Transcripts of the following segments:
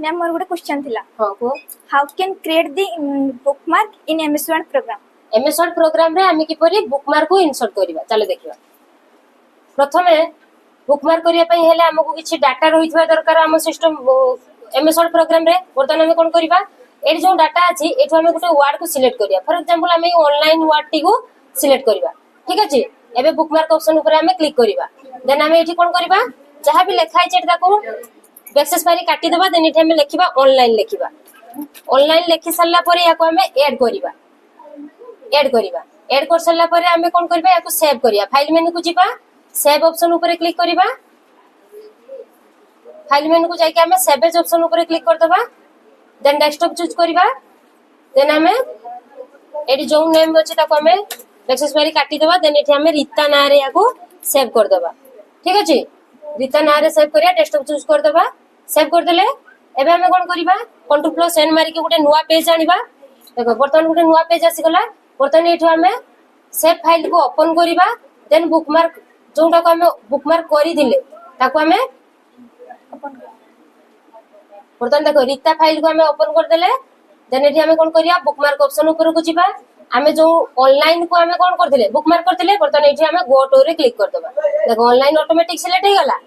Ma'am मोर गोटे question थिला हां को how can create the bookmark in MS Word program MS Word program रे आमी किपरि बुकमार्क को इंसर्ट करबा चलो देखिबा प्रथमे बुकमार्क करिया पई हेले हमकु किछि डाटा रहितबा दरकार हम सिस्टम एमएस वर्ड प्रोग्राम रे वर्तमान हम कोन करबा एडी जो डाटा अछि एठो हम गुटे वर्ड को सिलेक्ट करिया फॉर एग्जांपल हम ऑनलाइन वर्ड टी को सिलेक्ट करबा ठीक अछि एबे बुकमार्क ऑप्शन ऊपर हम क्लिक करबा देन हम एठी कोन करबा जहां भी लिखा छै एटा को बैकस्पेस बारी काटी देबा देन एठी हम लिखिबा ऑनलाइन लिखिबा ऑनलाइन लिखि सल्ला परे याको हम ऐड करबा ऐड कर सल्ला परे हम कोन करबा याको सेव करिया फाइल मेनू को जिबा सेव ऑप्शन ऊपर क्लिक करबा फाइल मेनू को जाके हम सेव एज ऑप्शन ऊपर क्लिक कर देबा देन डेस्कटॉप चूज करबा देन हम एडी जो नेम अछि ताको हम बैकस्पेस बारी काटी देबा देन एठी हम रीता ना रे याको सेव कर देबा ठीक अछि रीता ना रे सेव करिया डेस्कटॉप चूज कर देबा सेव कर देले एबे हम कोन करबा Ctrl+N मारी के गुटे नुवा पेज आनिबा देखो बर्तमान गुटे नुवा पेज आसी गला बर्तमान एठो हम सेव फाइल को ओपन करबा देन बुकमार्क जोटा को हम बुकमार्क करी दिले ताको हम बर्तमान देखो रीता फाइल को हम ओपन कर देले देन एठी हम कोन करिया बुकमार्क ऑप्शन ऊपर को जिबा हमें जो ऑनलाइन को हमें कोन करथिले बुकमार्क करथिले बर्तमान एठी हम गो टू रे क्लिक कर देबा देखो ऑनलाइन ऑटोमेटिक सिलेक्ट हे गला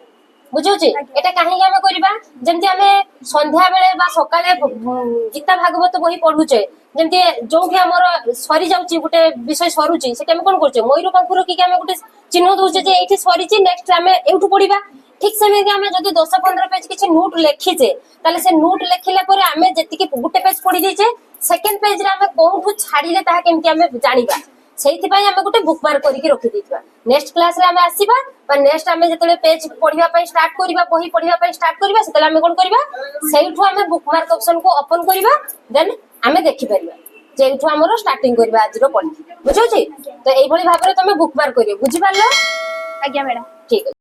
बुझौची एटा काहे हम करबा जेंति हमें संध्या बेले बा सकाळे गीता भागवत बही पढुचे जेंति जो कि हमर सरी जाउची गुटे विषय सरुची से हम कोन करचे मयूर पंखुर कि हम गुटे चिन्ह दोचे जे एठी सरीची नेक्स्ट हम एठू पढिबा ठीक समय हम जदी 10-15 पेज किछि नोट लिखिचे ताले से नोट लिखिला परे हम जेति कि गुटे पेज पढि दिचे सेकंड पेज रे हम कोठू छाडीले ताहा केमति हम जानिबा सेहिति पई हम गुटे बुकमार्क करि के रखि दितबा नेक्स्ट क्लास रे हम आसीबा पर नेक्स्ट हम जेतले पेज पढिबा पई स्टार्ट करिबा बही पढिबा पई स्टार्ट करिबा सेतले हम कोन करिबा सेहिठू हम बुकमार्क ऑप्शन को ओपन करिबा देन हम देखि परिबा जेठू हमरो स्टार्टिंग करिबा आज रो पढि बुझौची तो एई भली भाबरे तमे बुकमार्क करियो बुझि पारलो आज्ञा मैडम ठीक है।